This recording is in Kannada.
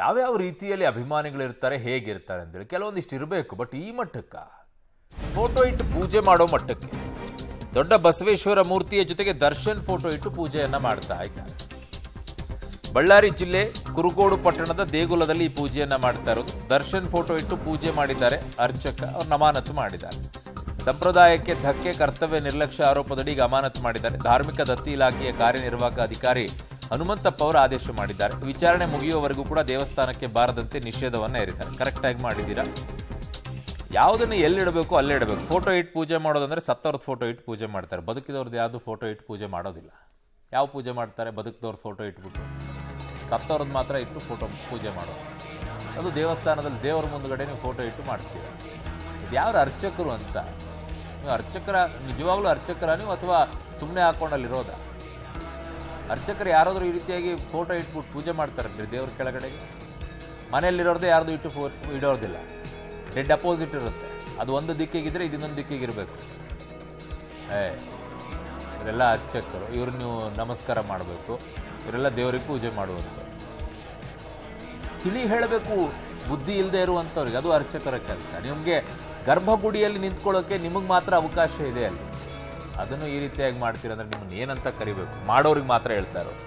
ಯಾವ್ಯಾವ ರೀತಿಯಲ್ಲಿ ಅಭಿಮಾನಿಗಳಿರ್ತಾರೆ, ಹೇಗಿರ್ತಾರೆ ಅಂತೇಳಿ ಕೆಲವೊಂದಿಷ್ಟು ಇರಬೇಕು. ಬಟ್ ಈ ಮಟ್ಟಕ್ಕ ಫೋಟೋ ಇಟ್ಟು ಪೂಜೆ ಮಾಡೋ ಮಟ್ಟಕ್ಕೆ ದೊಡ್ಡ ಬಸವೇಶ್ವರ ಮೂರ್ತಿಯ ಜೊತೆಗೆ ದರ್ಶನ್ ಫೋಟೋ ಇಟ್ಟು ಪೂಜೆಯನ್ನ ಮಾಡ್ತಾ ಇದ್ದಾರೆ. ಬಳ್ಳಾರಿ ಜಿಲ್ಲೆ ಕುರುಗೋಡು ಪಟ್ಟಣದ ದೇಗುಲದಲ್ಲಿ ಈ ಪೂಜೆಯನ್ನ ಮಾಡ್ತಾ ಇರೋದು. ದರ್ಶನ್ ಫೋಟೋ ಇಟ್ಟು ಪೂಜೆ ಮಾಡಿದ್ದಾರೆ ಅರ್ಚಕ, ಅವ್ರು ಅಮಾನತು ಮಾಡಿದ್ದಾರೆ. ಸಂಪ್ರದಾಯಕ್ಕೆ ಧಕ್ಕೆ, ಕರ್ತವ್ಯ ನಿರ್ಲಕ್ಷ್ಯ ಆರೋಪದಡಿ ಈಗ ಅಮಾನತು ಮಾಡಿದ್ದಾರೆ. ಧಾರ್ಮಿಕ ದತ್ತಿ ಇಲಾಖೆಯ ಕಾರ್ಯನಿರ್ವಾಹಕ ಅಧಿಕಾರಿ ಹನುಮಂತಪ್ಪ ಅವರು ಆದೇಶ ಮಾಡಿದ್ದಾರೆ. ವಿಚಾರಣೆ ಮುಗಿಯುವವರೆಗೂ ಕೂಡ ದೇವಸ್ಥಾನಕ್ಕೆ ಬಾರದಂತೆ ನಿಷೇಧವನ್ನು ಹೇರಿದ್ದಾರೆ. ಕರೆಕ್ಟಾಗಿ ಮಾಡಿದ್ದೀರಾ, ಯಾವುದನ್ನು ಎಲ್ಲಿಡಬೇಕು ಅಲ್ಲೇ ಇಡಬೇಕು. ಫೋಟೋ ಇಟ್ಟು ಪೂಜೆ ಮಾಡೋದಂದ್ರೆ ಸತ್ತವ್ರದ್ದು ಫೋಟೋ ಇಟ್ಟು ಪೂಜೆ ಮಾಡ್ತಾರೆ. ಬದುಕಿದವ್ರದ್ದು ಯಾವುದು ಫೋಟೋ ಇಟ್ಟು ಪೂಜೆ ಮಾಡೋದಿಲ್ಲ. ಯಾವ ಪೂಜೆ ಮಾಡ್ತಾರೆ? ಬದುಕಿದವ್ರ ಫೋಟೋ ಇಟ್ಬಿಟ್ಟು, ಸತ್ತವ್ರದ್ದು ಮಾತ್ರ ಇಟ್ಟು ಫೋಟೋ ಪೂಜೆ ಮಾಡೋದು. ಅದು ದೇವಸ್ಥಾನದಲ್ಲಿ ದೇವರ ಮುಂದುಗಡೆ ನೀವು ಫೋಟೋ ಇಟ್ಟು ಮಾಡ್ತೀವಿ. ಇದು ಯಾರು ಅರ್ಚಕರು ಅಂತ? ನೀವು ಅರ್ಚಕರ, ನಿಜವಾಗ್ಲೂ ಅರ್ಚಕರ ನೀವು, ಅಥವಾ ಸುಮ್ಮನೆ ಹಾಕೊಂಡಲ್ಲಿರೋದ? ಅರ್ಚಕರು ಯಾರಾದರೂ ಈ ರೀತಿಯಾಗಿ ಫೋಟೋ ಇಟ್ಬಿಟ್ಟು ಪೂಜೆ ಮಾಡ್ತಾರಲ್ರಿ ದೇವ್ರ ಕೆಳಗಡೆಗೆ? ಮನೆಯಲ್ಲಿರೋದೇ ಯಾರ್ದು ಇಟ್ಟು ಇಡೋದಿಲ್ಲ. ಡೆಡ್ ಅಪೋಸಿಟ್ ಇರುತ್ತೆ. ಅದು ಒಂದು ದಿಕ್ಕಿಗಿದ್ರೆ ಇದು ಇನ್ನೊಂದು ದಿಕ್ಕಿಗಿರಬೇಕು. ಇವರೆಲ್ಲ ಅರ್ಚಕರು, ಇವ್ರು ನೀವು ನಮಸ್ಕಾರ ಮಾಡಬೇಕು, ಇವರೆಲ್ಲ ದೇವರಿಗೆ ಪೂಜೆ ಮಾಡುವಂಥವ್ರು. ತಿಳಿ ಹೇಳಬೇಕು ಬುದ್ಧಿ ಇಲ್ಲದೆ ಇರುವಂಥವ್ರಿಗೆ, ಅದು ಅರ್ಚಕರ ಕೆಲಸ. ನಿಮಗೆ ಗರ್ಭಗುಡಿಯಲ್ಲಿ ನಿಂತ್ಕೊಳ್ಳೋಕೆ ನಿಮಗೆ ಮಾತ್ರ ಅವಕಾಶ ಇದೆ ಅಲ್ಲಿ, ಅದನ್ನು ಈ ರೀತಿಯಾಗಿ ಮಾಡ್ತೀರಂದ್ರೆ ನಿಮ್ಮನ್ನು ಏನಂತ ಕರಿಬೇಕು? ಮಾಡೋರಿಗೆ ಮಾತ್ರ ಹೇಳ್ತಾ ಇರೋದು.